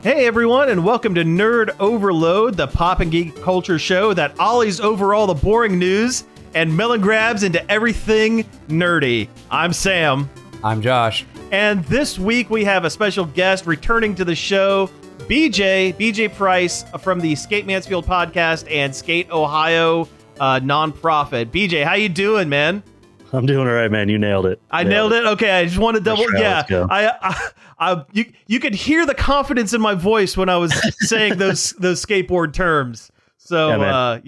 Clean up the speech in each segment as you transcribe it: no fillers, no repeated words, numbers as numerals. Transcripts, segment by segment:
Hey everyone, and welcome to Nerd Overload, the pop and geek culture show that ollies over all the boring news and melon grabs into everything nerdy. I'm Sam. I'm Josh. And this week we have a special guest returning to the show, BJ Price from the Skate Mansfield podcast and Skate Ohio nonprofit. BJ, how you doing, man? I'm doing all right, man. You nailed it. I nailed it. Okay, I just want to double. You could hear the confidence in my voice when I was saying those skateboard terms. So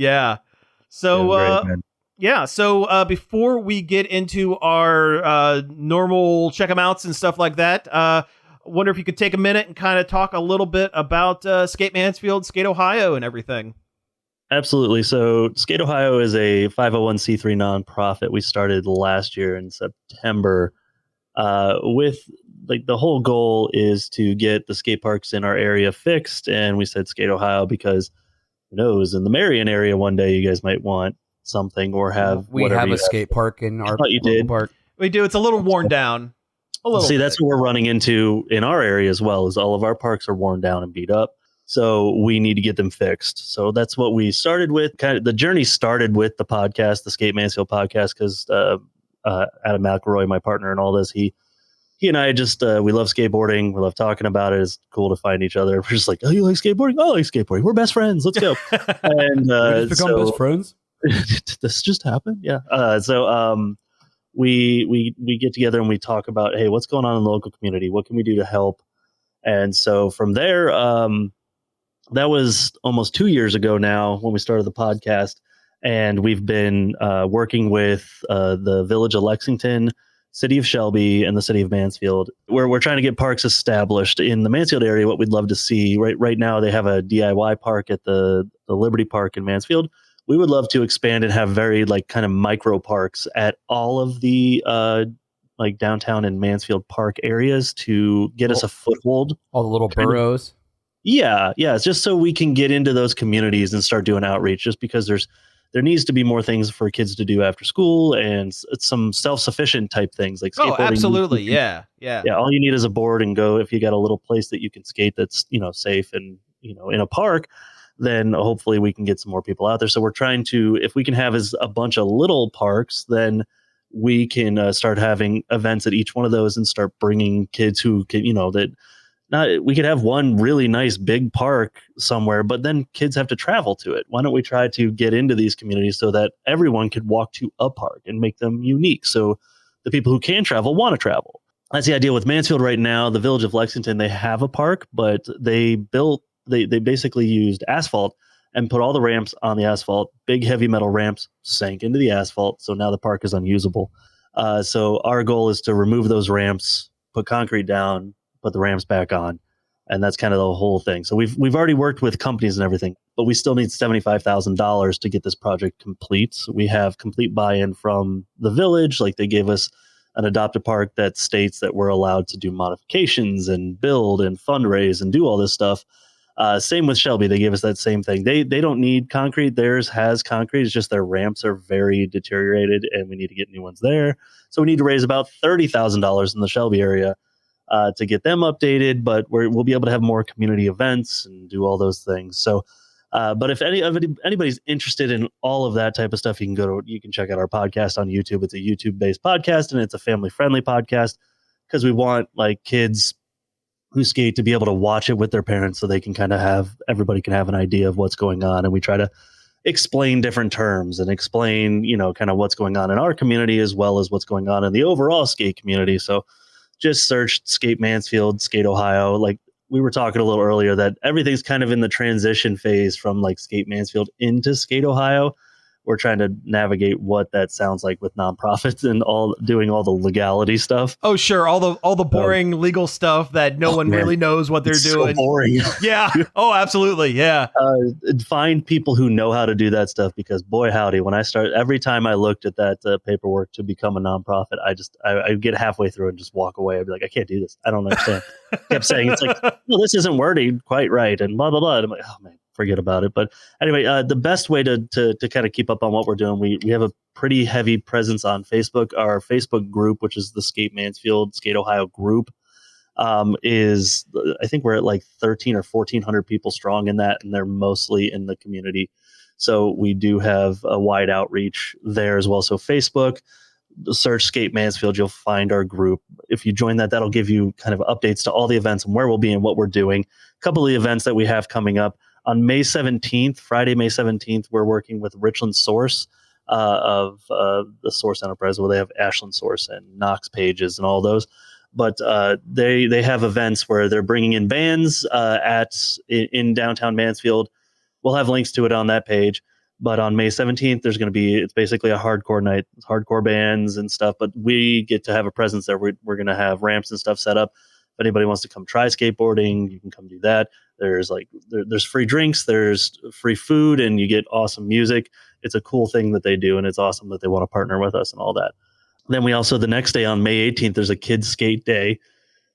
So before we get into our normal check 'em outs and stuff like that, wonder if you could take a minute and kind of talk a little bit about Skate Mansfield, Skate Ohio, and everything. Absolutely. So Skate Ohio is a 501c3 nonprofit we started last year in September with like the whole goal is to get the skate parks in our area fixed. And we said Skate Ohio because who knows, in the Marion area one day you guys might want something or have a skate park in our park. We do. It's a little worn down. See, that's what we're running into in our area as well, is all of our parks are worn down and beat up. So we need to get them fixed. So that's what we started with. Kind of the journey started with the podcast, the Skate Mansfield podcast, because Adam McElroy, my partner in all this, he and I just, we love skateboarding. We love talking about it. It's cool to find each other. We're just like, oh, you like skateboarding? Oh, I like skateboarding. We're best friends. Let's go. And we just become best friends? This just happened. Yeah. So we get together and we talk about, hey, what's going on in the local community? What can we do to help? And so from there, that was almost 2 years ago now when we started the podcast, and we've been working with the Village of Lexington, City of Shelby, and the City of Mansfield, where we're trying to get parks established in the Mansfield area. What we'd love to see right now, they have a DIY park at the Liberty Park in Mansfield. We would love to expand and have very like kind of micro parks at all of the like downtown and Mansfield Park areas to get us a foothold. All the little boroughs. Yeah. It's just so we can get into those communities and start doing outreach, just because there needs to be more things for kids to do after school and some self-sufficient type things like skateboarding. Oh, absolutely. Yeah. All you need is a board and go. If you got a little place that you can skate that's, safe and, in a park, then hopefully we can get some more people out there. So we're trying to, if we can have a bunch of little parks, then we can start having events at each one of those and start bringing kids who can, we could have one really nice big park somewhere, but then kids have to travel to it. Why don't we try to get into these communities so that everyone could walk to a park and make them unique? So the people who can travel want to travel. That's the idea with Mansfield right now. The Village of Lexington, they have a park, but they basically used asphalt and put all the ramps on the asphalt. Big heavy metal ramps sank into the asphalt. So now the park is unusable. So our goal is to remove those ramps, put concrete down, put the ramps back on. And that's kind of the whole thing. So we've already worked with companies and everything, but we still need $75,000 to get this project complete. So we have complete buy-in from the village. Like they gave us an adopted park that states that we're allowed to do modifications and build and fundraise and do all this stuff. Same with Shelby. They gave us that same thing. They don't need concrete. Theirs has concrete. It's just their ramps are very deteriorated and we need to get new ones there. So we need to raise about $30,000 in the Shelby area to get them updated, but we'll be able to have more community events and do all those things. So, but if anybody's interested in all of that type of stuff, you can check out our podcast on YouTube. It's a YouTube-based podcast and it's a family-friendly podcast because we want like kids who skate to be able to watch it with their parents so they can kind of everybody can have an idea of what's going on. And we try to explain different terms and explain, kind of what's going on in our community as well as what's going on in the overall skate community. So just search Skate Mansfield, Skate Ohio. Like we were talking a little earlier that everything's kind of in the transition phase from like Skate Mansfield into Skate Ohio. We're trying to navigate what that sounds like with nonprofits and doing all the legality stuff. Oh, sure. All the boring legal stuff that no one really knows what they're doing. So boring. Yeah. Oh, absolutely. Yeah. Find people who know how to do that stuff because boy, howdy, every time I looked at that paperwork to become a nonprofit, I get halfway through and just walk away. I'd be like, I can't do this. I don't understand. Kept saying, it's like, well, this isn't wording quite right. And blah, blah, blah. And I'm like, oh man. Forget about it. But anyway, the best way to kind of keep up on what we're doing, we have a pretty heavy presence on Facebook. Our Facebook group, which is the Skate Mansfield, Skate Ohio group, is I think we're at like 13 or 1400 people strong in that, and they're mostly in the community. So we do have a wide outreach there as well. So Facebook, search Skate Mansfield, you'll find our group. If you join that, that'll give you kind of updates to all the events and where we'll be and what we're doing. A couple of the events that we have coming up on May 17th, Friday, May 17th, we're working with Richland Source of the Source Enterprise, where they have Ashland Source and Knox Pages and all those. But they have events where they're bringing in bands in downtown Mansfield. We'll have links to it on that page. But on May 17th, it's basically a hardcore night, hardcore bands and stuff. But we get to have a presence there. We're going to have ramps and stuff set up. If anybody wants to come try skateboarding, you can come do that. There's there's free drinks, there's free food, and you get awesome music. It's a cool thing that they do, and it's awesome that they want to partner with us and all that. Then we also, the next day on May 18th, there's a kids skate day.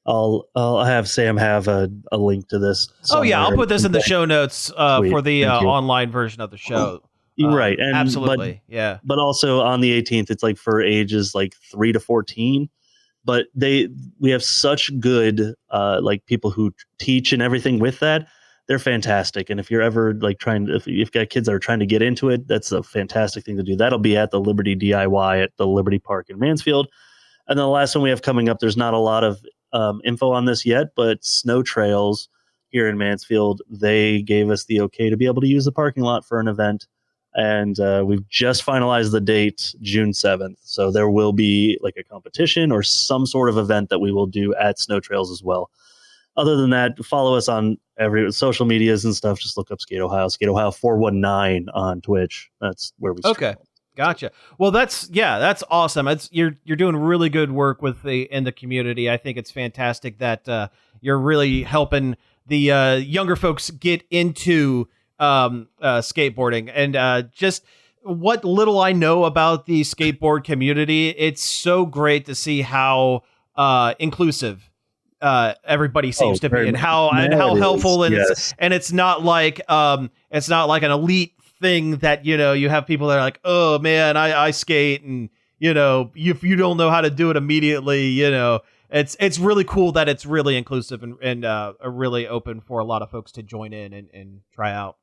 I'll have Sam have a link to this. Oh yeah, I'll put this in the show notes for the online version of the show. Right, and absolutely, yeah. But also on the 18th, it's like for ages like 3 to 14. But we have such good like people who teach and everything with that. They're fantastic. And if you're ever like if you've got kids that are trying to get into it, that's a fantastic thing to do. That'll be at the Liberty DIY at the Liberty Park in Mansfield. And then the last one we have coming up, there's not a lot of info on this yet, but Snow Trails here in Mansfield, they gave us the okay to be able to use the parking lot for an event. And we've just finalized the date, June 7th. So there will be like a competition or some sort of event that we will do at Snow Trails as well. Other than that, follow us on every social medias and stuff. Just look up Skate Ohio 419 on Twitch. That's where we start. Okay. Gotcha. Well, that's awesome. You're doing really good work in the community. I think it's fantastic that you're really helping the younger folks get into skateboarding, and just what little I know about the skateboard community, it's so great to see how inclusive everybody seems to be, and how helpful, and it's not like an elite thing that you have people that are like, oh man, I skate, and if you don't know how to do it immediately, it's really cool that it's really inclusive and really open for a lot of folks to join in and try out.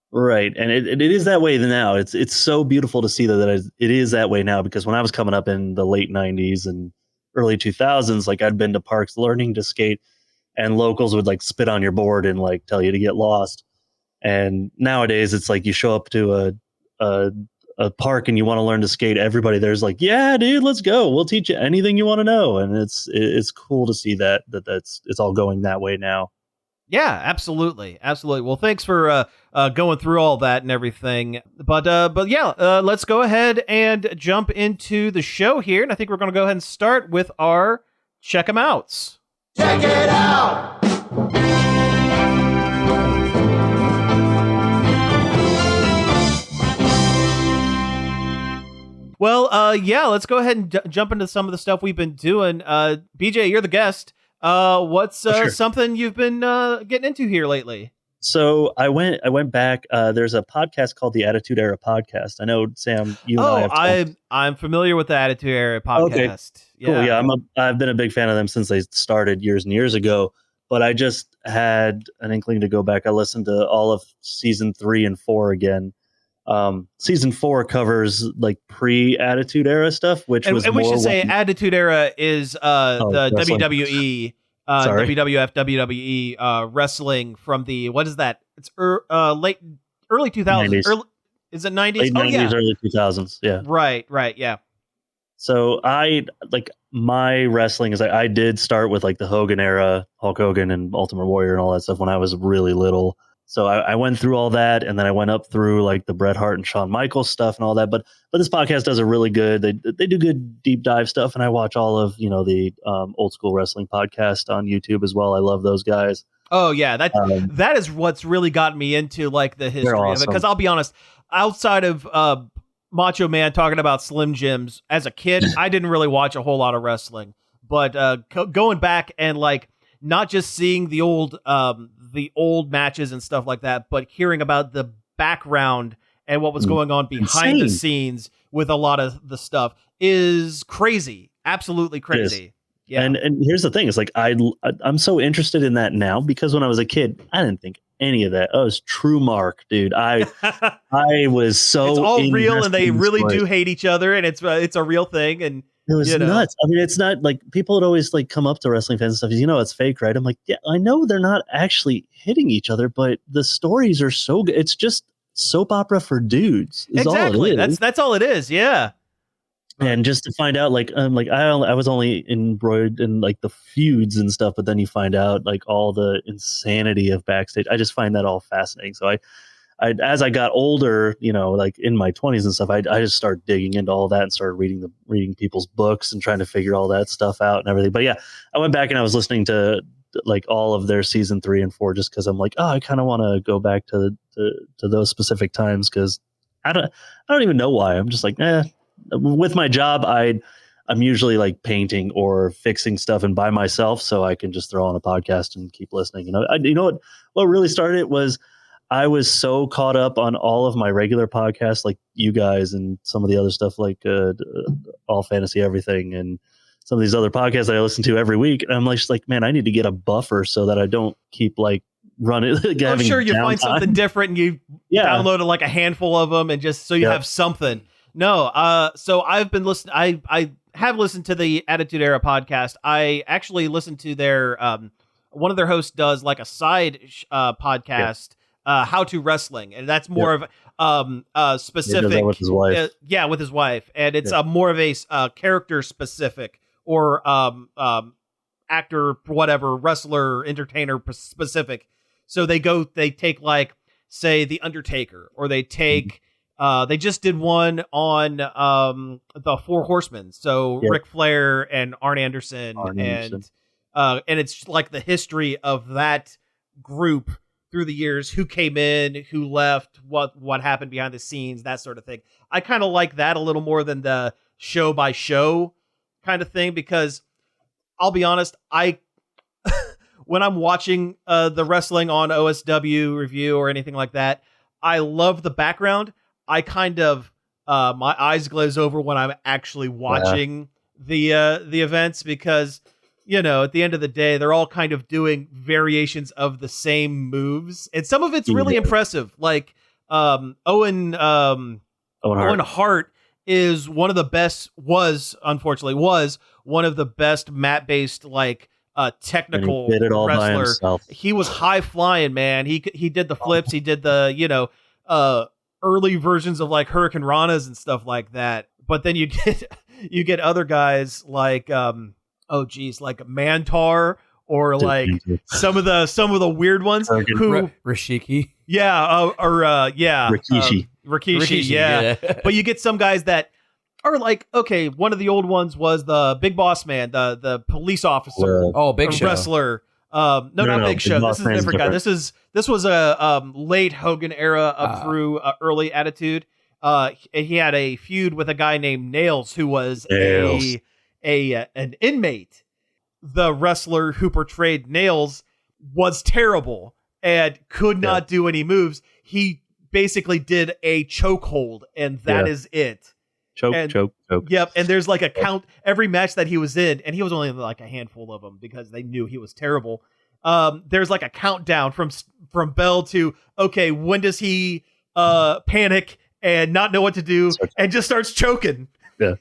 Right, and it is that way now. It's so beautiful to see that it is that way now, because when I was coming up in the late 90s and early 2000s, like I'd been to parks learning to skate, and locals would like spit on your board and like tell you to get lost. And nowadays it's like you show up to a park and you want to learn to skate, everybody there's like, yeah, dude, let's go. We'll teach you anything you want to know. And it's cool to see it's all going that way now. Yeah, absolutely. Absolutely. Well, thanks for going through all that and everything. But yeah, let's go ahead and jump into the show here. And I think we're going to go ahead and start with our Check 'em Outs. Check it out! Well, yeah, let's go ahead and jump into some of the stuff we've been doing. BJ, you're the guest. What's something you've been getting into here lately? So I went back. There's a podcast called the Attitude Era Podcast. I know, Sam, you and I have I'm familiar with the Attitude Era Podcast. Okay. Cool. Yeah, I've been a big fan of them since they started years and years ago. But I just had an inkling to go back. I listened to all of season 3 and 4 again. Season 4 covers like pre-Attitude Era stuff, which was and we should say Attitude Era is the wrestling. WWE, WWF, WWE wrestling from the, what is that? It's early 2000s. Is it 90s? Late 90s, early 2000s. Yeah. Right. Yeah. So my wrestling is I did start with like the Hogan era, Hulk Hogan and Ultimate Warrior and all that stuff when I was really little. So I went through all that, and then I went up through like the Bret Hart and Shawn Michaels stuff and all that. But this podcast does a really good. They do good deep dive stuff, and I watch all of the old school wrestling podcast on YouTube as well. I love those guys. Oh yeah, that is what's really gotten me into like the history of it. Because I'll be honest, outside of Macho Man talking about Slim Jims as a kid, I didn't really watch a whole lot of wrestling. But going back and like not just seeing the old matches and stuff like that, but hearing about the background and what was going on behind the scenes with a lot of the stuff is crazy. Absolutely crazy. Yeah. And here's the thing: it's like I'm so interested in that now because when I was a kid, I didn't think any of that. Oh, it's true, Mark, dude. I was so it's all real, and they really story. do hate each other, and it's a real thing, and it was nuts. I mean, it's not like people would always like come up to wrestling fans and stuff. It's fake, right? I'm like, yeah, I know they're not actually hitting each other, but the stories are so good. It's just soap opera for dudes. Exactly. All it is. That's all it is. Yeah. And just to find out, like I was only embroidered in like the feuds and stuff, but then you find out like all the insanity of backstage. I just find that all fascinating. So I as I got older, like in my 20s and stuff, I just started digging into all that and started reading people's books and trying to figure all that stuff out and everything. But yeah, I went back and I was listening to like all of their season 3 and 4 just because I'm like, oh, I kind of want to go back to those specific times because I don't even know why. I'm just like, with my job, I'm usually like painting or fixing stuff and by myself, so I can just throw on a podcast and keep listening. You know what really started it was I was so caught up on all of my regular podcasts, like you guys and some of the other stuff, like All Fantasy Everything and some of these other podcasts that I listen to every week. And I'm just like, man, I need to get a buffer so that I don't keep like running. I'm sure you find something different and you downloaded like a handful of them and just so you have something. No, so I've been listening. I have listened to the Attitude Era podcast. I actually listened to their one of their hosts does like a side podcast, How to Wrestling, and that's more of specific. He does that with his wife. With his wife, and it's more of a character specific or actor, whatever, wrestler, entertainer specific. So they take like say the Undertaker, or they take. They just did one on the Four Horsemen, so Ric Flair and Arn Anderson, and it's like the history of that group through the years, who came in, who left, what happened behind the scenes, that sort of thing. I kind of like that a little more than the show by show kind of thing, because I'll be honest, when I'm watching the wrestling on OSW review or anything like that, I love the background. I kind of my eyes glaze over when I'm actually watching the events, because at the end of the day they're all kind of doing variations of the same moves, and some of it's really impressive. Like Owen Hart is one of the best. Was one of the best mat based like technical wrestler. He was high flying, man. He did the flips. He did the early versions of like Hurricane Ranas and stuff like that. But then you get other guys like like Mantar, or like some of the weird ones who Rishiki. Rikishi. But you get some guys that are like, okay, one of the old ones was the Big Boss Man, the police officer, Big Show wrestler. No, Big Show. This is a different guy. This was a late Hogan era up through early Attitude. He had a feud with a guy named Nails, who was an inmate. The wrestler who portrayed Nails was terrible and could not do any moves. He basically did a chokehold, and that is it. Choke. Yep, and there's like a count every match that he was in, and he was only in like a handful of them because they knew he was terrible. There's like a countdown from bell to, okay, when does he panic and not know what to do and just starts choking? Yeah.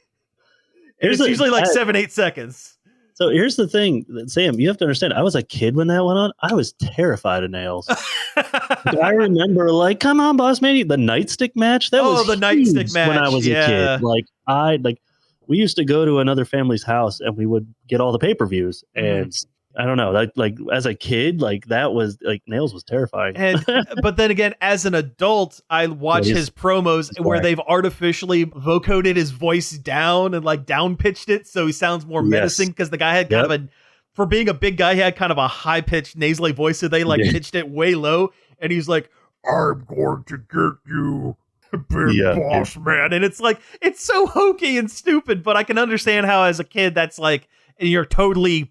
It's usually like 7-8 seconds. So here's the thing, Sam, you have to understand, I was a kid when that went on. I was terrified of Nails. I remember like, come on, boss man, the nightstick match. That was the nightstick match when I was a kid. We used to go to another family's house and we would get all the pay-per-views, and I don't know, like as a kid, like that was like Nails was terrifying. But then again, as an adult, I watch his promos where they've artificially vocoded his voice down and like down pitched it so he sounds more menacing, because the guy had kind of for being a big guy, he had kind of a high pitched nasally voice, so they like pitched it way low, and he's like, "I'm going to get you, big boss man," and it's like, it's so hokey and stupid, but I can understand how as a kid that's like, and you're totally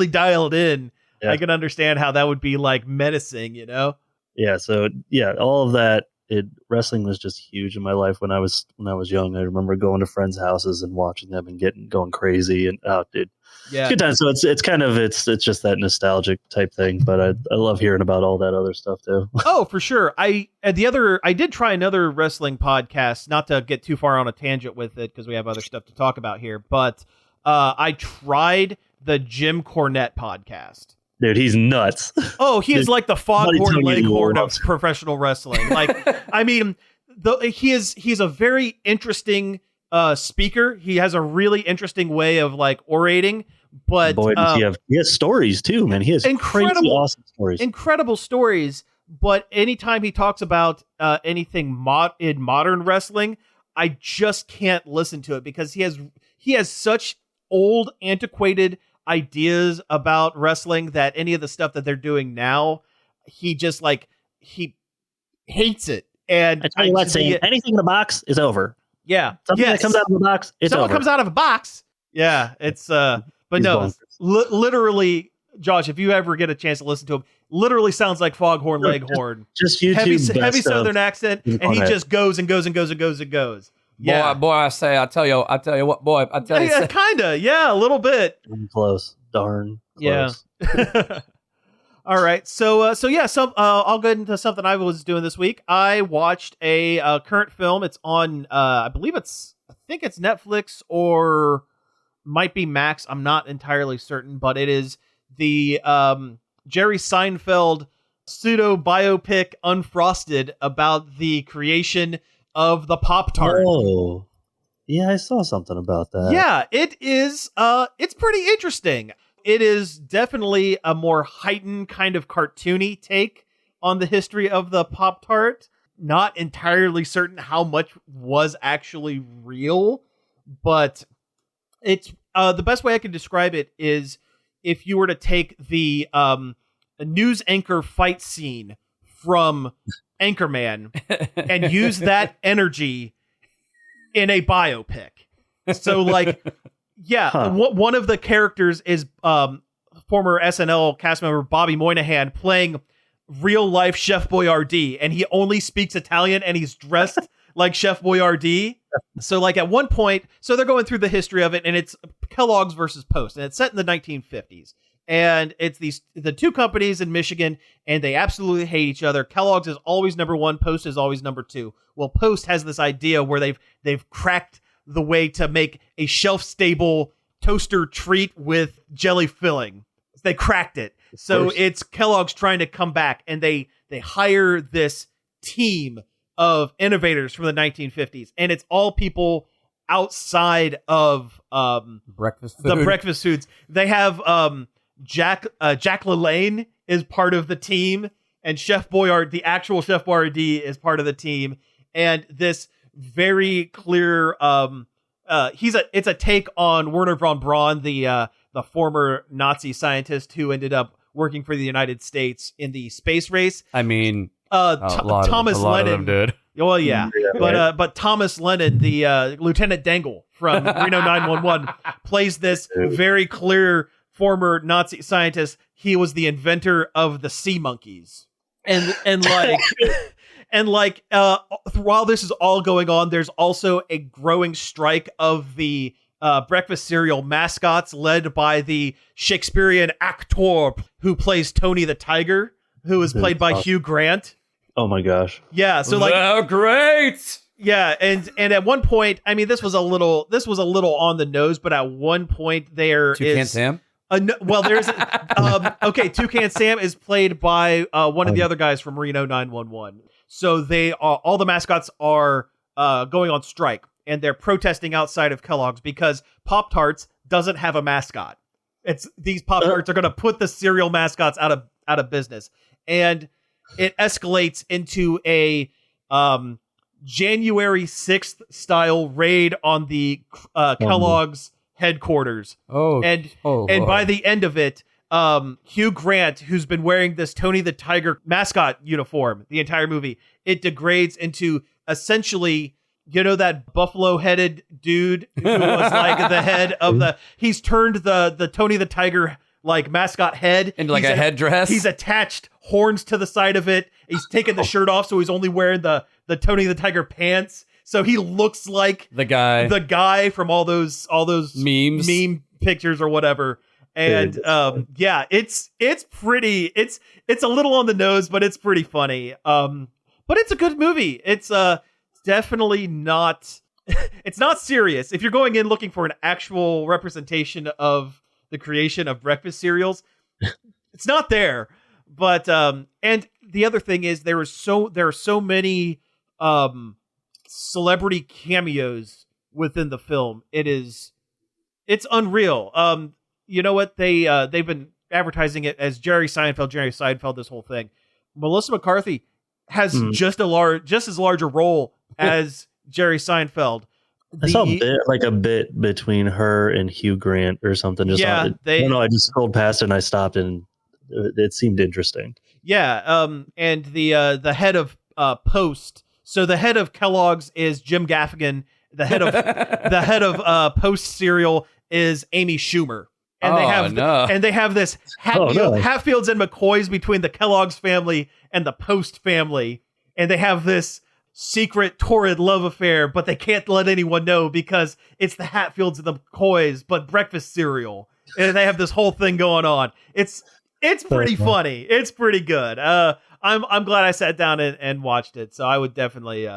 dialed in. I can understand how that would be like menacing, Yeah. So all of that wrestling was just huge in my life when I was young. I remember going to friends' houses and watching them and going crazy, and dude, Yeah, good time. So it's just that nostalgic type thing, but I love hearing about all that other stuff too. Oh, for sure. I did try another wrestling podcast, not to get too far on a tangent with it because we have other stuff to talk about here, but I tried the Jim Cornette podcast. Dude, he's nuts. Oh, he is like the foghorn leghorn of loves. professional wrestling. Like, I mean, he's a very interesting speaker. He has a really interesting way of like orating. But boy, does he has stories too, man. He has crazy awesome stories. Incredible stories. But anytime he talks about anything in modern wrestling, I just can't listen to it because he has such old, antiquated ideas about wrestling that any of the stuff that they're doing now, he just like he hates it. And I tell you what, saying anything in the box is over. Yeah, something that comes out of the box, it's someone over. comes out of a box. Yeah, it's but He's no, literally, Josh, if you ever get a chance to listen to him, literally sounds like foghorn leghorn. Just YouTube heavy southern accent, and he just goes and goes and goes and goes and goes. Yeah, boy, I tell you what, boy, I tell you. Yeah, kinda, yeah, a little bit. Close, darn close. Yeah. All right, so I'll go into something I was doing this week. I watched a current film. It's on, I think it's Netflix or might be Max. I'm not entirely certain, but it is the Jerry Seinfeld pseudo biopic Unfrosted about the creation of the Pop-Tart. Oh, yeah, I saw something about that. Yeah, it is. It's pretty interesting. It is definitely a more heightened kind of cartoony take on the history of the Pop-Tart. Not entirely certain how much was actually real, but it's the best way I can describe it is if you were to take the news anchor fight scene from Anchorman and use that energy in a biopic. So like, yeah, one of the characters is former SNL cast member Bobby Moynihan playing real life Chef Boyardee, and he only speaks Italian and he's dressed like Chef Boyardee. So like at one point, so they're going through the history of it, and it's Kellogg's versus Post, and it's set in the 1950s. And it's the two companies in Michigan, and they absolutely hate each other. Kellogg's is always number one, Post is always number two. Well, Post has this idea where they've cracked the way to make a shelf-stable toaster treat with jelly filling. They cracked it. So it's Kellogg's trying to come back, and they hire this team of innovators from the 1950s, and it's all people outside of breakfast the breakfast foods. They have Jack LaLanne is part of the team, and the actual Chef Boyardee is part of the team, and this very clear it's a take on Werner von Braun, the former Nazi scientist who ended up working for the United States in the space race. I mean, Thomas Lennon did. Well, yeah, but Thomas Lennon, the Lieutenant Dangle from Reno 911, plays this very clear former Nazi scientist. He was the inventor of the sea monkeys, and while this is all going on, there's also a growing strike of the breakfast cereal mascots, led by the Shakespearean actor who plays Tony the Tiger, who is played by Hugh Grant. Oh my gosh! Yeah, so like, they're great. Yeah, and at one point, I mean, this was a little on the nose, but at one point there Toucan Sam. There's Toucan Sam is played by one of the other guys from Reno 911. So they are, all the mascots are going on strike, and they're protesting outside of Kellogg's because Pop-Tarts doesn't have a mascot. It's these Pop-Tarts are going to put the cereal mascots out of business, and it escalates into a January 6th style raid on the Kellogg's headquarters. And by the end of it, Hugh Grant, who's been wearing this Tony the Tiger mascot uniform the entire movie, it degrades into essentially, you know, that buffalo-headed dude who was like the head of he's turned the Tony the Tiger like mascot head into like a headdress. He's attached horns to the side of it. He's taken the shirt off, so he's only wearing the Tony the Tiger pants. So he looks like the guy from all those memes, meme pictures or whatever. And yeah, it's pretty. It's a little on the nose, but it's pretty funny. But it's a good movie. It's definitely not. It's not serious. If you're going in looking for an actual representation of the creation of breakfast cereals, it's not there. But and the other thing is there are so many celebrity cameos within the film. It's unreal. You know what? They've been advertising it as Jerry Seinfeld, this whole thing. Melissa McCarthy has just as large a role as Jerry Seinfeld. I saw a bit between her and Hugh Grant or something. I just scrolled past it and I stopped and it seemed interesting. Yeah. And the head of Post. So the head of Kellogg's is Jim Gaffigan. The head of Post cereal is Amy Schumer. And they have this Hatfields and McCoys between the Kellogg's family and the Post family, and they have this secret torrid love affair, but they can't let anyone know because it's the Hatfields and the McCoys, but breakfast cereal, and they have this whole thing going on. It's pretty funny. It's pretty good. I'm glad I sat down and watched it. So I would definitely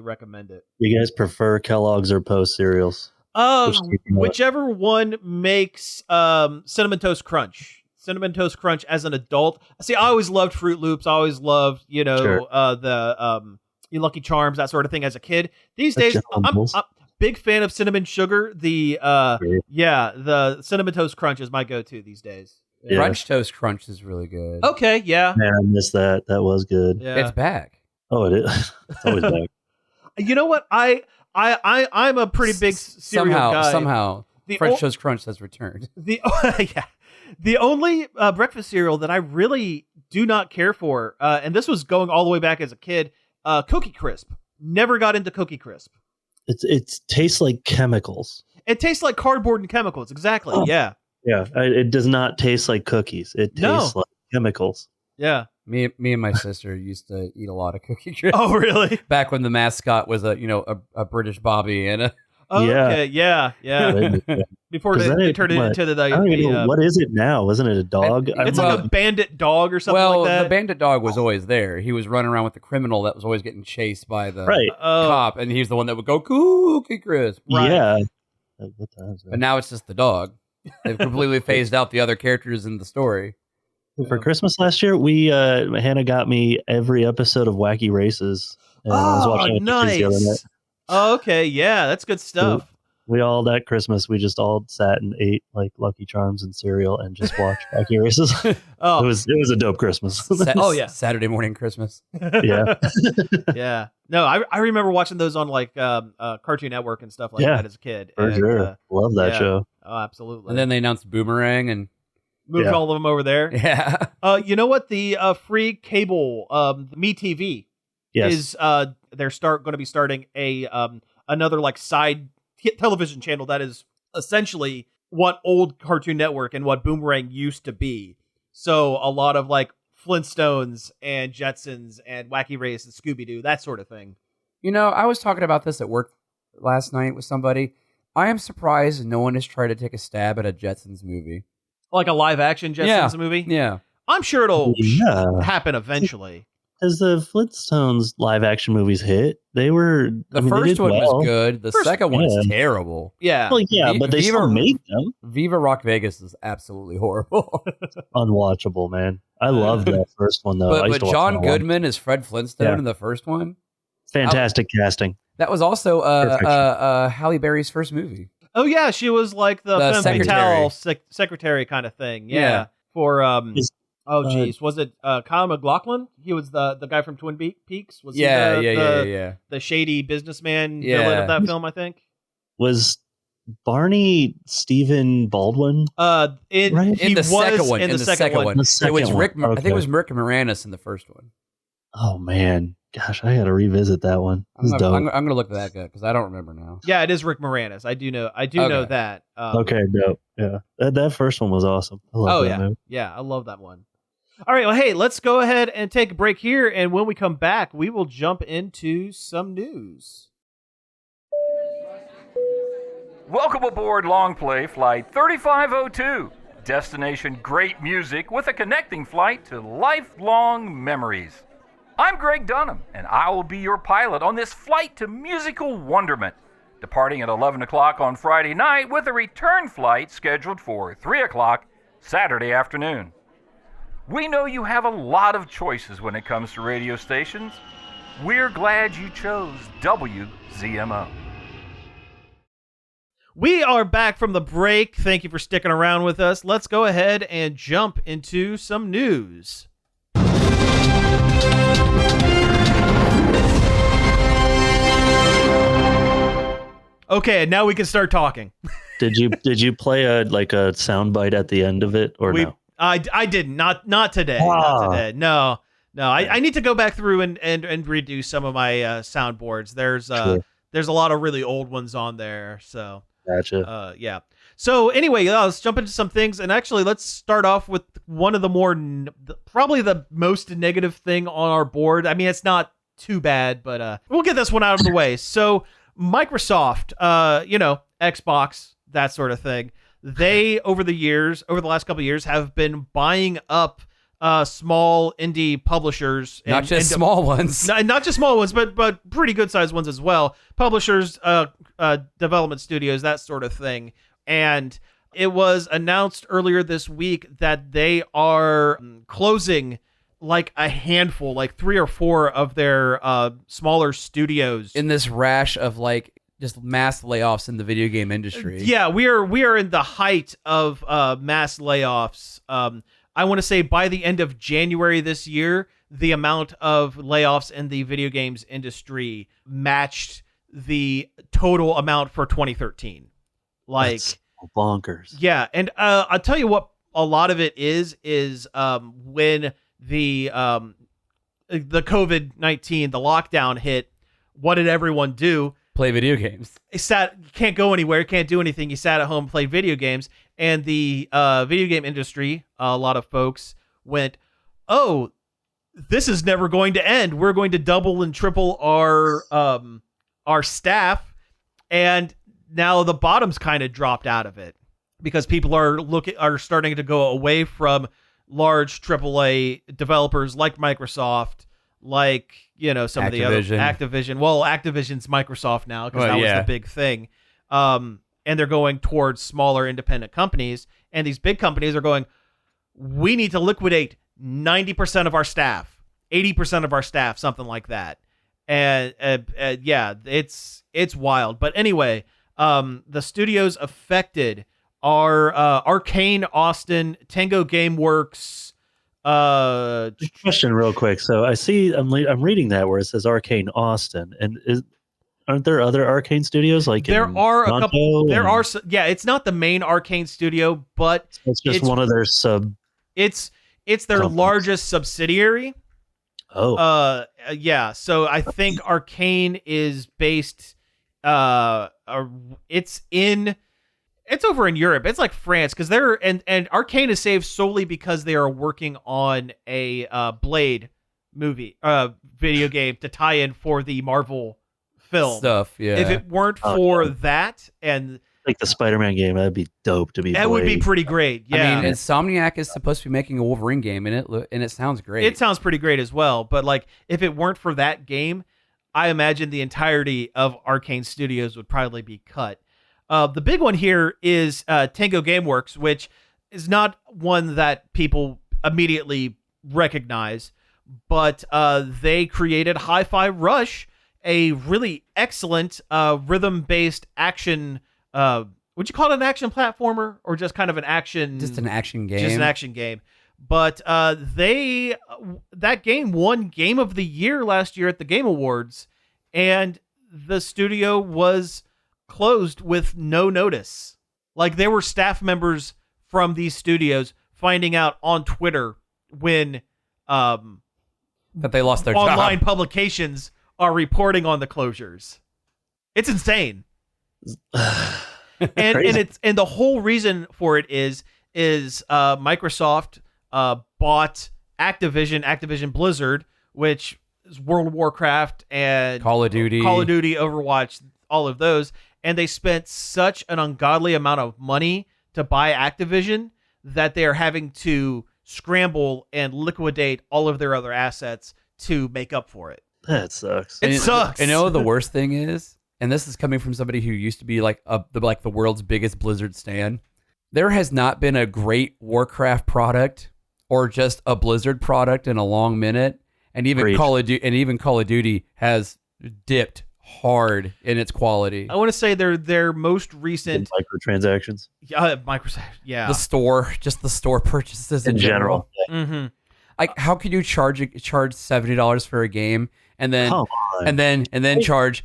recommend it. You guys prefer Kellogg's or Post cereals? Whichever one makes Cinnamon Toast Crunch. Cinnamon Toast Crunch as an adult. See, I always loved Fruit Loops. I always loved, the Lucky Charms, that sort of thing as a kid. These days, I'm a big fan of cinnamon sugar. The Cinnamon Toast Crunch is my go-to these days. Yeah. French Toast Crunch is really good. Okay, yeah. Man, I missed that. That was good. Yeah. It's back. Oh, it is. It's always back. You know what? I'm a pretty big cereal guy. Somehow, French Toast Crunch has returned. The only breakfast cereal that I really do not care for, and this was going all the way back as a kid, Cookie Crisp. Never got into Cookie Crisp. It tastes like chemicals. It tastes like cardboard and chemicals. Exactly. Oh. Yeah. Yeah. It does not taste like cookies. It tastes like chemicals. Yeah. Me and my sister used to eat a lot of Cookie Crisp. Oh, really? Back when the mascot was a British Bobby and a. Oh, yeah. Okay. Yeah. Before they turned it into the. I don't even know, what is it now? Wasn't it a dog? It's like a bandit dog or something like that. Well, the bandit dog was always there. He was running around with the criminal that was always getting chased by the cop, and he's the one that would go Cookie Crisp. Right. Yeah. But now it's just the dog. They've completely phased out the other characters in the story. For Christmas last year, Hannah got me every episode of Wacky Races. And I was watching nice. The other night. Oh, okay, yeah, that's good stuff. We all that Christmas we just all sat and ate like Lucky Charms and cereal and just watched Wacky Races. It was a dope Christmas. Saturday morning Christmas. Yeah, yeah. No, I remember watching those on like Cartoon Network and stuff like that as a kid. For sure, love that show. Oh, absolutely. And then they announced Boomerang and moved all of them over there. Yeah. You know what? The free cable, MeTV, is they're going to be starting another like side television channel that is essentially what old Cartoon Network and what Boomerang used to be. So a lot of like Flintstones and Jetsons and Wacky Race and Scooby-Doo, that sort of thing. You know, I was talking about this at work last night with somebody. I am surprised no one has tried to take a stab at a Jetsons movie. Like a live action Jetsons movie? Yeah. I'm sure it'll happen eventually. As the Flintstones live action movies hit, they were the first one was good. The second one is terrible. Yeah. Well, yeah, but they still made them. Viva Rock Vegas is absolutely horrible. Unwatchable, man. I loved that first one though. But John Goodman is Fred Flintstone in the first one. Fantastic casting. That was also Halle Berry's first movie. Oh yeah, she was like the femme fatale secretary kind of thing. Yeah. For was it Kyle MacLachlan? He was the guy from Twin Peaks. Was he the shady businessman villain of that film? I think. Was Barney Stephen Baldwin? In the second one. It was Rick. Okay. I think it was Rick Moranis in the first one. Oh man, gosh, I got to revisit that one. I'm It's gonna, dope. I'm gonna look at that because I don't remember now. Yeah, it is Rick Moranis. I do know Okay. that. Okay, dope. Yeah, that first one was awesome. I love that movie. Yeah, I love that one. All right, well, hey, let's go ahead and take a break here, and when we come back, we will jump into some news. Welcome aboard Long Play Flight 3502. Destination great music with a connecting flight to lifelong memories. I'm Greg Dunham, and I will be your pilot on this flight to musical wonderment, departing at 11 o'clock on Friday night with a return flight scheduled for 3 o'clock Saturday afternoon. We know you have a lot of choices when it comes to radio stations. We're glad you chose WZMO. We are back from the break. Thank you for sticking around with us. Let's go ahead and jump into some news. Okay, now we can start talking. Did you play a soundbite at the end of it or no? I didn't. Not today. Not today. No. I need to go back through and redo some of my soundboards. There's a lot of really old ones on there. So gotcha. Yeah. So anyway, let's jump into some things, and actually let's start off with one of the more probably the most negative thing on our board. I mean, it's not too bad, but we'll get this one out of the way. So Microsoft, Xbox, that sort of thing. They, over the last couple of years, have been buying up small indie publishers. Not just small ones. Not just small ones, but pretty good-sized ones as well. Publishers, development studios, that sort of thing. And it was announced earlier this week that they are closing like a handful, like 3 or 4 of their smaller studios. In this rash of just mass layoffs in the video game industry. Yeah, we are in the height of mass layoffs. I want to say by the end of January this year, the amount of layoffs in the video games industry matched the total amount for 2013. That's bonkers. Yeah, and I'll tell you what a lot of it is when the COVID-19, the lockdown hit, what did everyone do? Play video games. Can't go anywhere, can't do anything. You sat at home, played video games, and the video game industry, a lot of folks went, "Oh, this is never going to end. We're going to double and triple our staff," and now the bottom's kind of dropped out of it because people are starting to go away from large AAA developers like Microsoft, like some of the other Activision. Well, Activision's Microsoft now because that was the big thing. And they're going towards smaller independent companies, and these big companies are going, we need to liquidate 90% of our staff, 80% of our staff, something like that. And yeah, it's wild. But anyway, the studios affected are Arcane Austin, Tango Gameworks. Question real quick. So I see I'm reading that where it says Arcane Austin, and aren't there other Arcane studios there are a couple? There are. Yeah, it's not the main Arcane studio, but it's just one of their sub. It's their companies. Largest subsidiary. Oh. Yeah. So I think Arcane is based. It's over in Europe. It's like France because and Arcane is saved solely because they are working on a Blade movie, video game to tie in for the Marvel film stuff. Yeah. If it weren't for that and like the Spider-Man game, that'd be dope to be. That would be pretty great. Yeah. I mean, Insomniac is supposed to be making a Wolverine game, and it sounds great. It sounds pretty great as well. But like, if it weren't for that game, I imagine the entirety of Arcane Studios would probably be cut. The big one here is Tango Gameworks, which is not one that people immediately recognize, but they created Hi-Fi Rush, a really excellent rhythm-based action. Would you call it an action platformer or just kind of an action? Just an action game. Just an action game. But that game won Game of the Year last year at the Game Awards, and the studio was closed with no notice. Like, there were staff members from these studios finding out on Twitter when that they lost their online job. publications are reporting on the closures. It's insane. and the whole reason for it is Microsoft bought Activision Blizzard, which is World of Warcraft and Call of Duty, Overwatch, all of those, and they spent such an ungodly amount of money to buy Activision that they are having to scramble and liquidate all of their other assets to make up for it. That sucks. It sucks. And you know the worst thing is, and this is coming from somebody who used to be like the world's biggest Blizzard stan. There has not been a great Warcraft product or just a Blizzard product in a long minute, and even Call of Duty has dipped hard in its quality. I want to say their most recent microtransactions. Microsoft, yeah. The store purchases in general. Mm-hmm. Like, how could you charge $70 for a game and then charge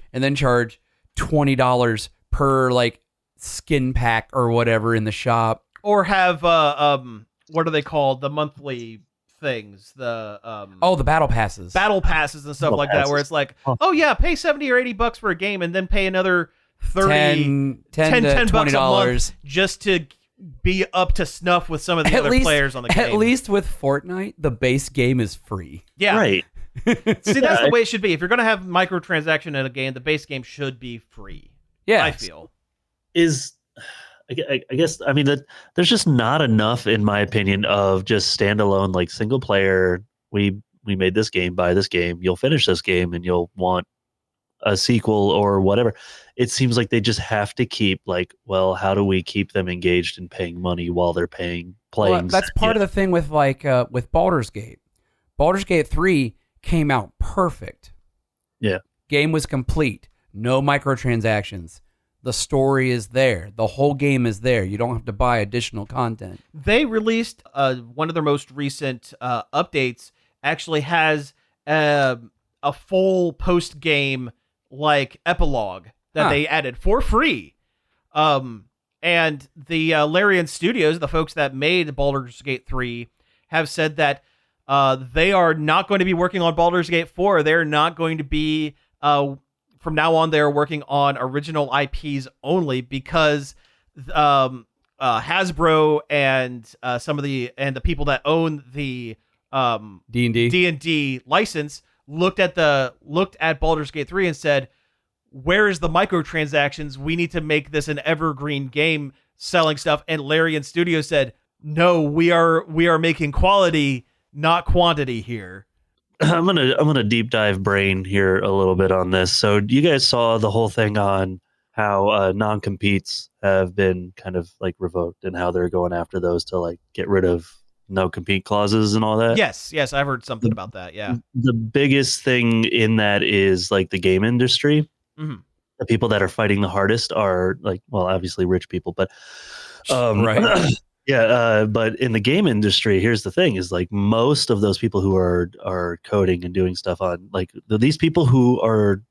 $20 per like skin pack or whatever in the shop, or have what are they called, the monthly things, the the battle passes and stuff like that, where it's like, oh yeah, pay $70 or $80 for a game and then pay another $10 to $20 a month just to be up to snuff with some of the other players on the game. At least with Fortnite, the base game is free. Yeah, right. See, that's the way it should be. If you're going to have microtransaction in a game, the base game should be free. Yeah, I feel. I guess, I mean, that there's just not enough, in my opinion, of just standalone, like, single player. We made this game, buy this game, you'll finish this game, and you'll want a sequel or whatever. It seems like they just have to keep, like, well, how do we keep them engaged and paying money while they're playing? Well, that's part of the thing with with Baldur's Gate. Baldur's Gate 3 came out perfect. Yeah. Game was complete. No microtransactions. The story is there. The whole game is there. You don't have to buy additional content. They released one of their most recent updates actually has a full post-game like epilogue that they added for free. And the Larian Studios, the folks that made Baldur's Gate 3, have said that they are not going to be working on Baldur's Gate 4. They're not going to be... from now on, they're working on original IPs only because Hasbro and some of the people that own the D&D license looked at Baldur's Gate 3 and said, "Where is the microtransactions? We need to make this an evergreen game selling stuff." And Larian Studios said, "No, we are making quality, not quantity here." I'm gonna deep dive brain here a little bit on this. So you guys saw the whole thing on how non-competes have been kind of like revoked and how they're going after those to like get rid of no-compete clauses and all that? Yes, I've heard something about that, yeah. The biggest thing in that is like the game industry. Mm-hmm. The people that are fighting the hardest are like, well, obviously rich people, but right. Yeah, but in the game industry, here's the thing: is like most of those people who are coding and doing stuff on like these people who are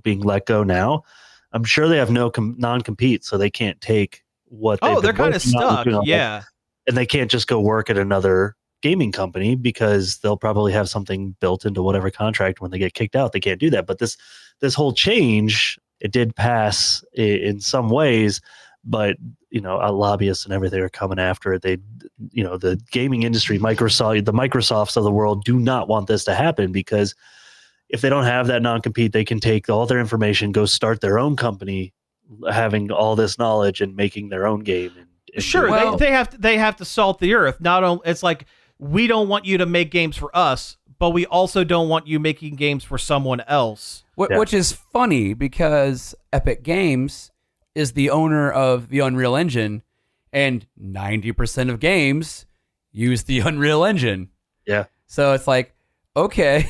being let go now. I'm sure they have no non-compete, so they can't take what. They're kind of stuck, yeah. And they can't just go work at another gaming company because they'll probably have something built into whatever contract when they get kicked out. They can't do that. But this whole change, it did pass in some ways. But lobbyists and everything are coming after it. They, the gaming industry, the Microsofts of the world do not want this to happen because if they don't have that non-compete, they can take all their information, go start their own company, having all this knowledge and making their own game. And sure, they have to salt the earth. Not only it's like we don't want you to make games for us, but we also don't want you making games for someone else. Which is funny because Epic Games is the owner of the Unreal Engine, and 90% of games use the Unreal Engine. Yeah. So it's like, okay.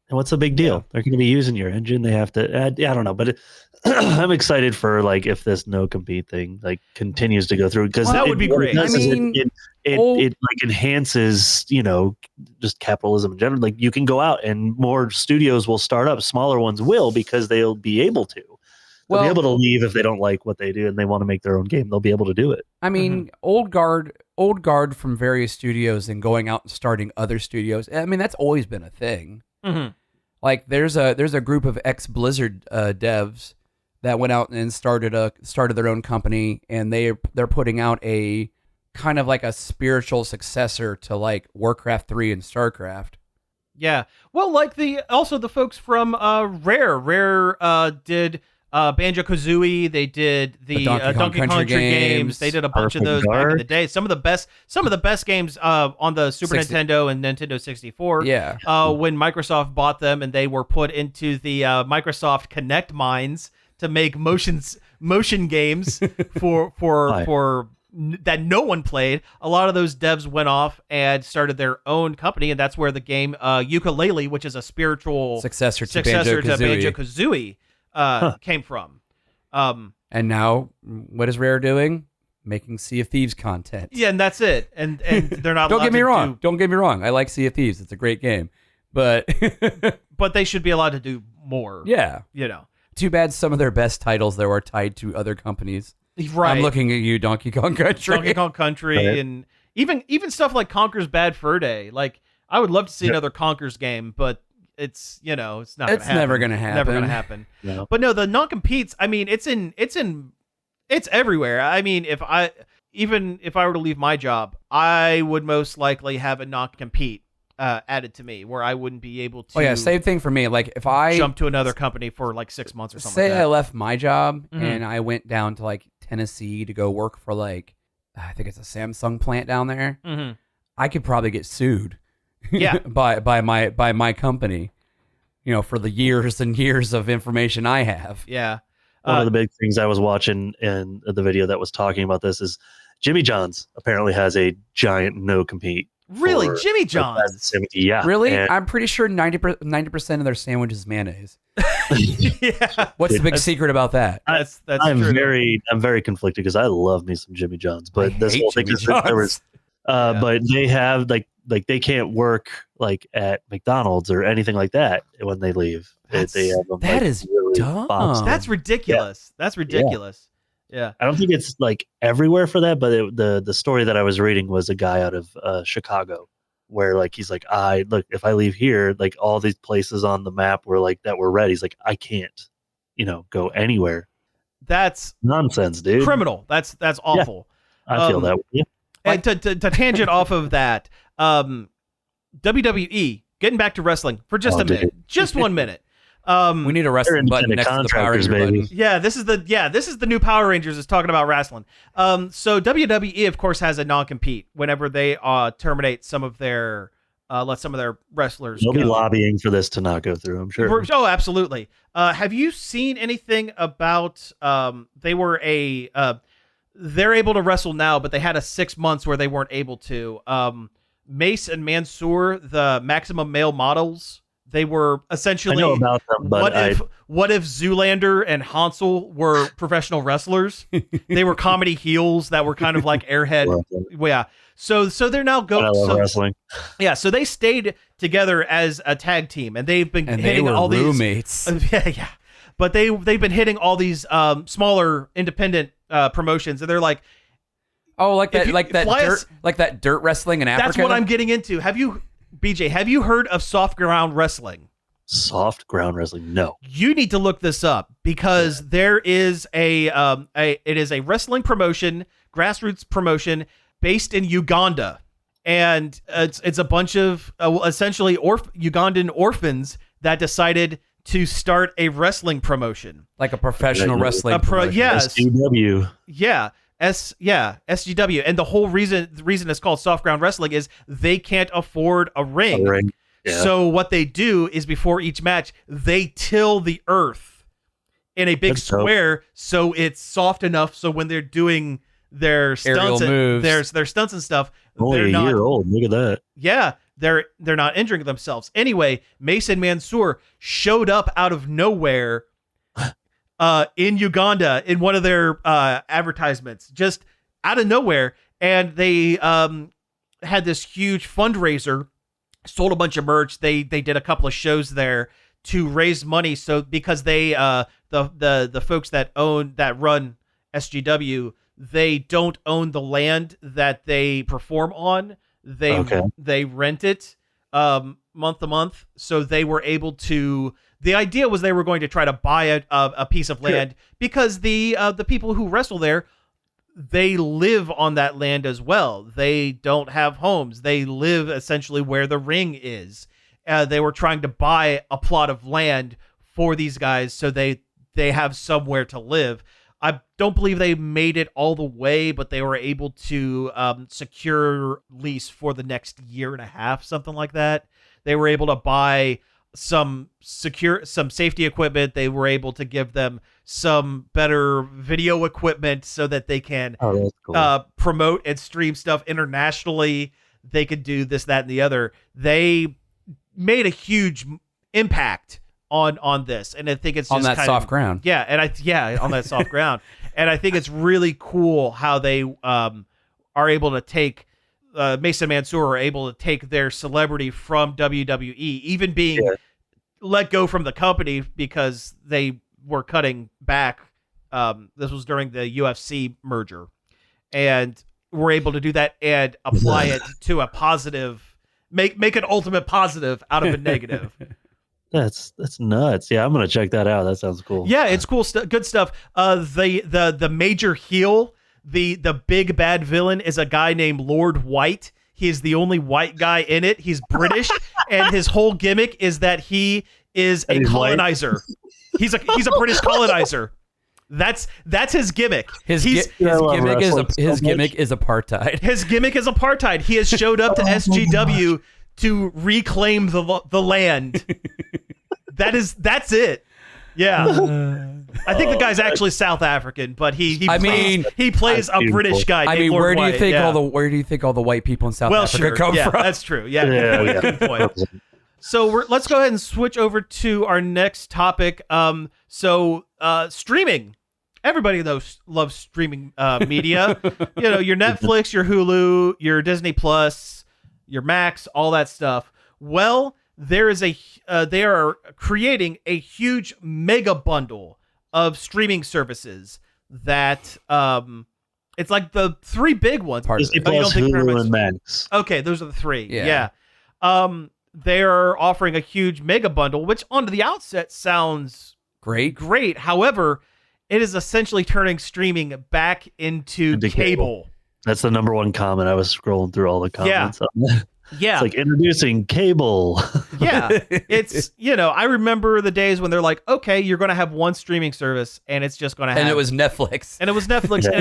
And what's the big deal? Yeah. They're going to be using your engine. They have to add, I don't know, but I'm excited for like if this no compete thing like continues to go through because that would be great. I mean, it like enhances, just capitalism in general. Like you can go out and more studios will start up. Smaller ones will because they'll be able to. They'll be able to leave if they don't like what they do and they want to make their own game. They'll be able to do it. I mean, old guard old guard from various studios and going out and starting other studios. I mean, that's always been a thing. Mm-hmm. Like there's a group of ex-Blizzard devs that went out and started their own company, and they're putting out a kind of like a spiritual successor to like Warcraft 3 and StarCraft. Yeah. Well, like the folks from Rare did Banjo-Kazooie. They did the Donkey Kong Country games. They did a bunch of those back in the day. Some of the best games on the Super Nintendo and Nintendo 64. Yeah. When Microsoft bought them and they were put into the Microsoft Connect mines to make motion games for that no one played. A lot of those devs went off and started their own company, and that's where the game Yooka-Laylee, which is a spiritual successor to Banjo-Kazooie, came from. And now, what is Rare doing? Making Sea of Thieves content. Yeah, and that's it. And they're not. Don't get me wrong. Don't get me wrong. I like Sea of Thieves. It's a great game, but but they should be allowed to do more. Yeah, you know. Too bad some of their best titles though are tied to other companies. Right. I'm looking at you, Donkey Kong Country. Donkey Kong Country, right. And even stuff like Conker's Bad Fur Day. Like, I would love to see another Conker's game, but it's it's not. It's never gonna happen. Never gonna happen. No. But no, the non-competes. I mean, it's everywhere. I mean, if I were to leave my job, I would most likely have a non-compete added to me, where I wouldn't be able to. Oh yeah, same thing for me. Like if I jump to another company for like 6 months or something. Say like that. I left my job and I went down to like Tennessee to go work for like I think it's a Samsung plant down there. Mm-hmm. I could probably get sued. Yeah. by my company, for the years and years of information I have. Yeah. One of the big things I was watching in the video that was talking about this is Jimmy John's apparently has a giant no compete. Really, Jimmy John's? Yeah. Really? And I'm pretty sure 90% of their sandwich is mayonnaise. Yeah. What's the big secret about that? That's I'm true. I'm very conflicted because I love me some Jimmy John's, but I this hate whole thing Jimmy is that there was, Yeah. but they have like they can't work like at McDonald's or anything like that when they leave. They have them, that like, is really dumb. boxed. That's ridiculous. That's ridiculous. Yeah. I don't think it's like everywhere for that, but the story that I was reading was a guy out of Chicago, where like he's like, if I leave here, like all these places on the map were like that were red. He's like, I can't, go anywhere. That's Nonsense, dude. criminal. That's awful. I feel that way. Yeah. And to tangent off of that, WWE, getting back to wrestling for just a minute, just 1 minute. We need a wrestling button next to the Power Ranger button. Yeah, this is the new Power Rangers is talking about wrestling. So WWE of course has a non-compete whenever they terminate some of their let some of their wrestlers They'll go. be lobbying for this to not go through, I'm sure. Oh, absolutely. Have you seen anything about they're able to wrestle now, but they had a 6 months where they weren't able to. Mace and Mansoor, the Maximum Male Models, they were essentially. I know about them, but what if Zoolander and Hansel were professional wrestlers? They were comedy heels that were kind of like airhead. Yeah. So they're now going. I love wrestling. Yeah. So they stayed together as a tag team, and they've been hitting all roommates. these. Yeah. But they've been hitting all these smaller independent promotions, and they're like, oh, like that dirt wrestling in Africa. That's what I'm getting into. BJ, have you heard of soft ground wrestling? Soft ground wrestling? No. You need to look this up because there is it is a wrestling promotion, grassroots promotion based in Uganda, and it's a bunch of essentially Ugandan orphans that decided to start a wrestling promotion, like a professional wrestling. Yes. SGW. Yeah. SGW. And the whole reason it's called soft ground wrestling is they can't afford a ring. Yeah. So what they do is before each match, they till the earth in a big square so it's soft enough so when they're doing their stunts their stunts and stuff, only a year old. Look at that. Yeah. They're not injuring themselves. Anyway, Mason Mansoor showed up out of nowhere in Uganda in one of their advertisements, just out of nowhere. And they had this huge fundraiser, sold a bunch of merch. They did a couple of shows there to raise money. So because they the folks that run SGW they don't own the land that they perform on. They rent it month to month. So they were able to. The idea was they were going to try to buy a piece of land because the people who wrestle there, they live on that land as well. They don't have homes. They live essentially where the ring is. They were trying to buy a plot of land for these guys so they have somewhere to live. I don't believe they made it all the way, but they were able to secure lease for the next year and a half, something like that. They were able to buy some safety equipment. They were able to give them some better video equipment so that they can promote and stream stuff internationally. They could do this, that, and the other. They made a huge impact on this, and I think it's just on that soft ground. Yeah, and on that soft ground, and I think it's really cool how they are able to take Mason Mansoor are able to take their celebrity from WWE, even being let go from the company because they were cutting back. This was during the UFC merger, and were able to do that and apply it to a positive, make an ultimate positive out of a negative. That's nuts. Yeah, I'm gonna check that out. That sounds cool. Yeah, it's cool stuff. Good stuff. The major heel, the big bad villain, is a guy named Lord White. He is the only white guy in it. He's British, and his whole gimmick is that he is a colonizer. He's a British colonizer. That's his gimmick. His gimmick is apartheid. His gimmick is apartheid. He has showed up to SGW to reclaim the land. That's it. Yeah. I think the guy's actually South African, but he plays a British guy. I mean, where do you think all the white people in South Africa come from? That's true. Yeah. Good point. So let's go ahead and switch over to our next topic. Streaming. Everybody loves streaming media. Your Netflix, your Hulu, your Disney Plus, your Max, all that stuff. Well, they are creating a huge mega bundle of streaming services that it's like the three big ones. Disney Plus, Hulu, and Max. Okay, those are the three. Yeah. They're offering a huge mega bundle, which on the outset sounds great. However, it is essentially turning streaming back into cable. That's the number one comment. I was scrolling through all the comments. Yeah. It's like introducing cable. Yeah. It's, I remember the days when they're like, okay, you're going to have one streaming service and it's just going to have. And it was Netflix. And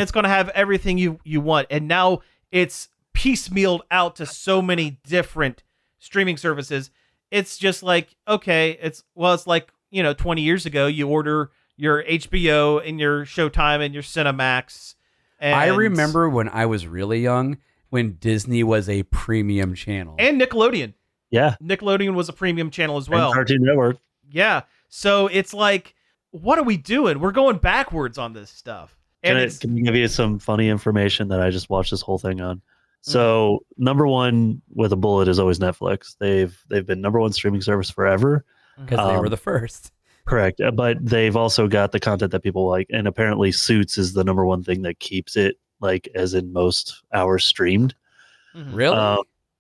it's going to have everything you want. And now it's piecemealed out to so many different streaming services. It's just like, okay, it's like, 20 years ago, you order your HBO and your Showtime and your Cinemax. And I remember when I was really young, when Disney was a premium channel. And Nickelodeon. Yeah. Nickelodeon was a premium channel as well. And Cartoon Network. Yeah. So it's like, what are we doing? We're going backwards on this stuff. Can I give you some funny information that I just watched this whole thing on? So number one with a bullet is always Netflix. They've been number one streaming service forever. Because they were the first. Correct. But they've also got the content that people like. And apparently Suits is the number one thing that keeps it, like, as in most hours streamed. Really?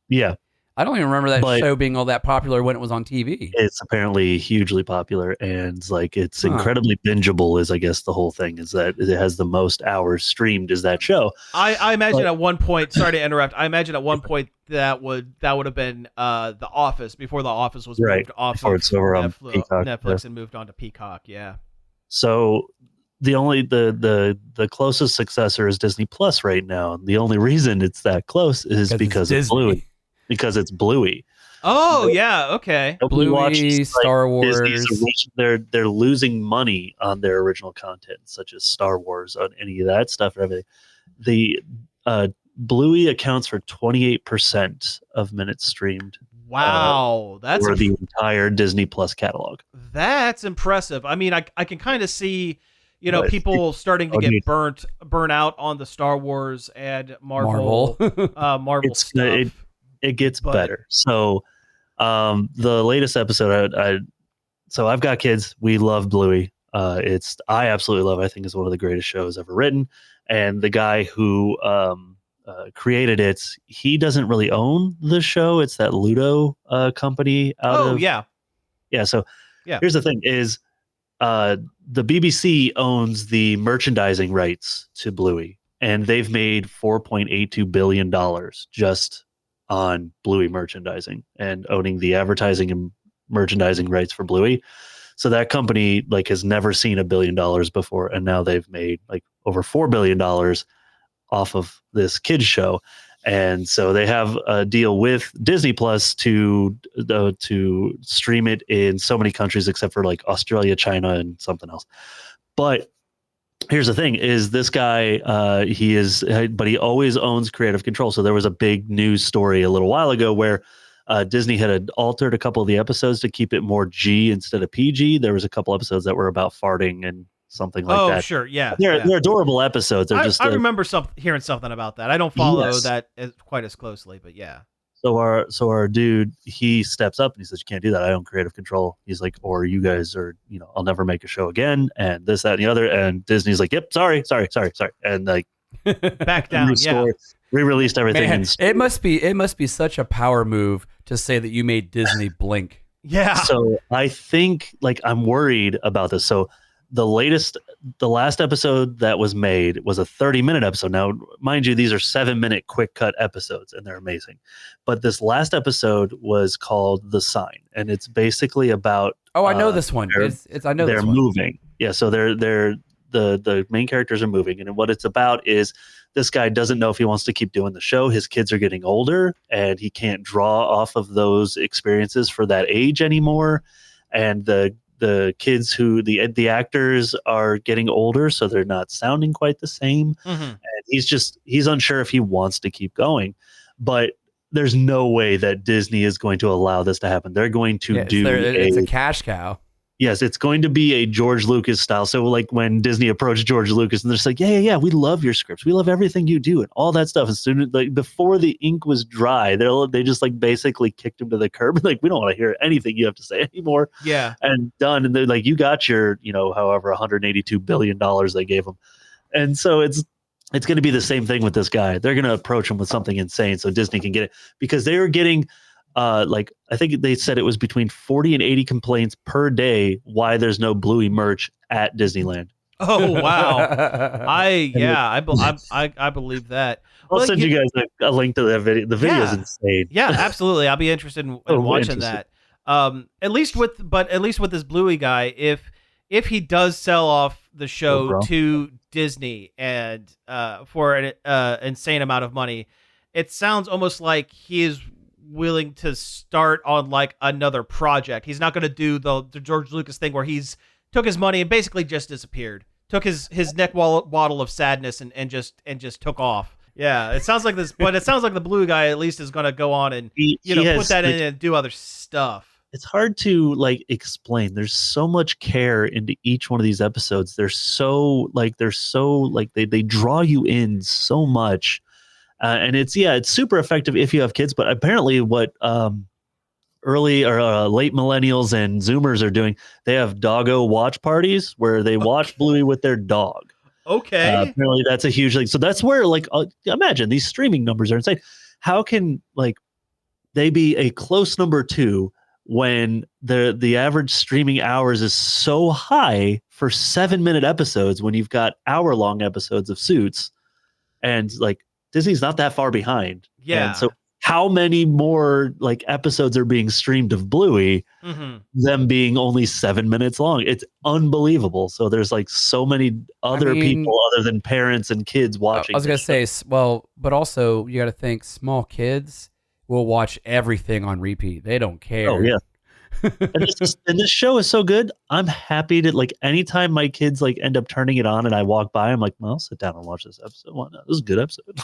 Yeah. I don't even remember that show being all that popular when it was on TV. It's apparently hugely popular, and like it's incredibly bingeable. Is I guess the whole thing is that it has the most hours streamed. Is that show? I imagine at one point. Sorry to interrupt. I imagine at one point that would have been The Office before The Office was moved off of Netflix and moved on to Peacock. Yeah. So the only the closest successor is Disney Plus right now. The only reason it's that close is because it's Bluey. Because it's Bluey. Oh, yeah, okay. Bluey, Star Wars. They're losing money on their original content, such as Star Wars, on any of that stuff and everything. The Bluey accounts for 28% of minutes streamed. Wow, that's for the entire Disney Plus catalog. That's impressive. I mean, I can kind of see, people starting to get burnt out on the Star Wars and Marvel stuff. It gets better. So the latest episode, so I've got kids. We love Bluey. I absolutely love it. I think it's one of the greatest shows ever written. And the guy who created it, he doesn't really own the show. It's that Ludo company yeah. So Yeah. here's the thing is the BBC owns the merchandising rights to Bluey, and they've made $4.82 billion just on Bluey merchandising and owning the advertising and merchandising rights for Bluey. So that company like has never seen $1 billion before, and now they've made like over $4 billion off of this kids show. And so they have a deal with Disney Plus to stream it in so many countries except for like Australia, China, and something else. But here's the thing: is this guy but he always owns creative control. So there was a big news story a little while ago where Disney had altered a couple of the episodes to keep it more G instead of PG. There was a couple episodes that were about farting and something like that. Oh, sure, yeah. They're adorable episodes. They're I remember hearing something about that. I don't follow that quite as closely, but yeah. So our dude, he steps up and he says, "You can't do that. I own creative control." He's like, "Or you guys are, I'll never make a show again." And this, that, and the other. And Disney's like, "Yep, sorry," and like back down. Yeah. Re-released everything. Man, it must be such a power move to say that you made Disney blink. Yeah. So I think like I'm worried about this. So the last episode that was made was a 30-minute episode. Now, mind you, these are 7-minute quick cut episodes and they're amazing. But this last episode was called The Sign, and it's basically about I know this one. They're moving. Yeah, so they're the main characters are moving, and what it's about is this guy doesn't know if he wants to keep doing the show. His kids are getting older and he can't draw off of those experiences for that age anymore. And the kids who the actors are getting older, so they're not sounding quite the same. Mm-hmm. And he's unsure if he wants to keep going, but there's no way that Disney is going to allow this to happen. They're going to it's a cash cow. Yes, it's going to be a George Lucas style. So like when Disney approached George Lucas and they're just like, yeah, we love your scripts. We love everything you do and all that stuff. As soon as like before the ink was dry, they just like basically kicked him to the curb. Like, we don't want to hear anything you have to say anymore. Yeah. And done. And they're like, you got your, however, $182 billion they gave him. And so it's going to be the same thing with this guy. They're going to approach him with something insane so Disney can get it, because they were getting I think they said it was between 40 and 80 complaints per day why there's no Bluey merch at Disneyland. Oh wow! I believe that. I'll send you guys a link to that video. The video is insane. Yeah, absolutely. I'll be interested in watching that. At least with this Bluey guy, if he does sell off the show to Disney and for an insane amount of money, it sounds almost like he is willing to start on like another project. He's not going to do the George Lucas thing where he's took his money and basically just disappeared, took his neck waddle of sadness and just took off. Yeah, it sounds like this, but it sounds like the Blue guy at least is going to go on and put that in and do other stuff. It's hard to like explain. There's so much care into each one of these episodes. They're so they draw you in so much. And it's super effective if you have kids, but apparently what early or late millennials and Zoomers are doing, they have doggo watch parties where they watch Bluey with their dog. Okay. Apparently that's a huge thing. So that's where imagine these streaming numbers are insane. How can they be a close number 2 when the average streaming hours is so high for 7-minute episodes when you've got hour-long episodes of Suits, and Disney's not that far behind. Yeah. And so how many more episodes are being streamed of Bluey, them being only 7 minutes long? It's unbelievable. So there's so many other people other than parents and kids watching. I was going to say, but also you got to think small kids will watch everything on repeat. They don't care. Oh yeah. and this show is so good. I'm happy to anytime my kids end up turning it on and I walk by, I'm like, well, I'll sit down and watch this episode. Why not? This is a good episode.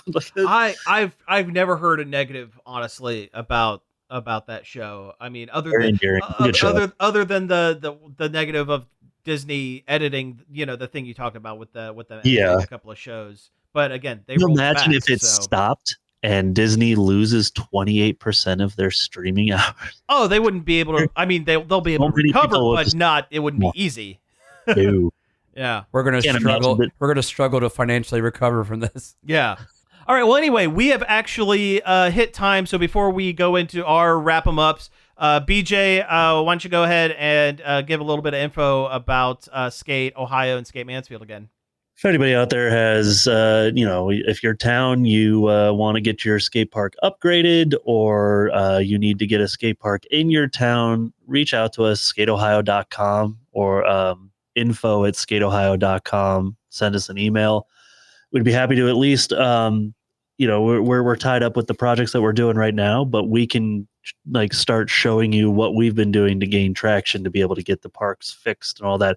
I've never heard a negative, honestly, about that show. I mean, other than the negative of Disney editing, the thing you talked about with the a couple of shows. But again, they imagine if it stopped and Disney loses 28% of their streaming hours. Oh, they wouldn't be able to. I mean, they'll be able to recover, but it wouldn't be easy. Ew. Yeah. We're gonna Can't struggle. imagine We're gonna struggle to financially recover from this. Yeah. All right. Well, anyway, we have actually hit time. So before we go into our wrap 'em ups, BJ, why don't you go ahead and give a little bit of info about Skate Ohio and Skate Mansfield again? If anybody out there has, if your town, you want to get your skate park upgraded, or you need to get a skate park in your town, reach out to us, skateohio.com or info@skateohio.com. Send us an email. We'd be happy to at least, we're tied up with the projects that we're doing right now, but we can like start showing you what we've been doing to gain traction to be able to get the parks fixed and all that.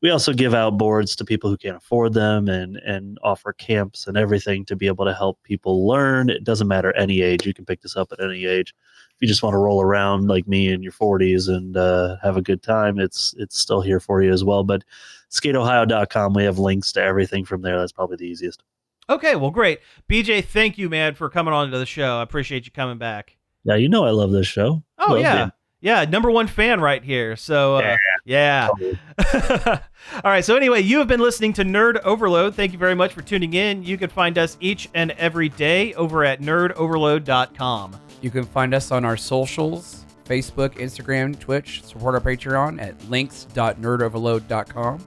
We also give out boards to people who can't afford them and offer camps and everything to be able to help people learn. It doesn't matter any age. You can pick this up at any age. If you just want to roll around like me in your 40s and have a good time, it's still here for you as well. But skateohio.com, we have links to everything from there. That's probably the easiest. Okay, well, great. BJ, thank you, man, for coming on to the show. I appreciate you coming back. Yeah, I love this show. Oh, Love yeah. it. Yeah, #1 fan right here. So, yeah. Totally. All right, so anyway, you have been listening to Nerd Overload. Thank you very much for tuning in. You can find us each and every day over at nerdoverload.com. You can find us on our socials, Facebook, Instagram, Twitch. Support our Patreon at links.nerdoverload.com.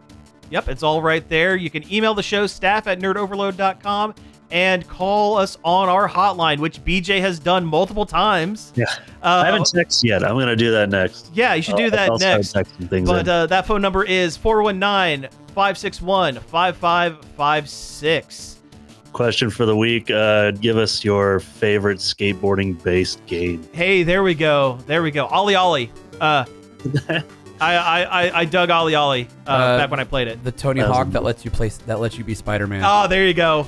Yep, it's all right there. You can email the show, staff at nerdoverload.com, and call us on our hotline, which BJ has done multiple times. Yeah. I haven't texted yet. I'm going to do that next. Yeah, you should do that I'll next. start texting things But in. that phone number is 419-561-5556. Question for the week. Give us your favorite skateboarding-based game. Hey, there we go. Ollie Ollie. I dug Ollie Ollie back when I played it. The Tony That was Hawk a- that lets you be Spider-Man. Oh, there you go.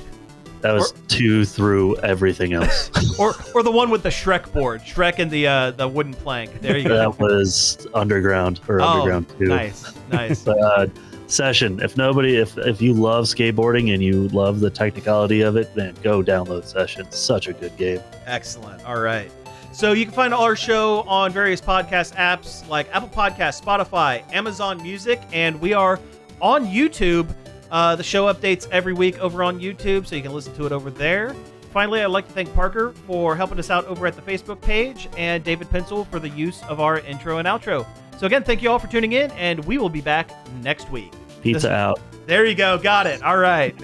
That was 2 through everything else. Or the one with the Shrek board. Shrek and the wooden plank. There you go. That was Underground or Underground 2. Nice. But, Session. If you love skateboarding and you love the technicality of it, then go download Session. Such a good game. Excellent. All right. So you can find our show on various podcast apps like Apple Podcasts, Spotify, Amazon Music, and we are on YouTube. The show updates every week over on YouTube, so you can listen to it over there. Finally, I'd like to thank Parker for helping us out over at the Facebook page and David Pencil for the use of our intro and outro. So again, thank you all for tuning in, and we will be back next week. Pizza out. There you go. Got it. All right.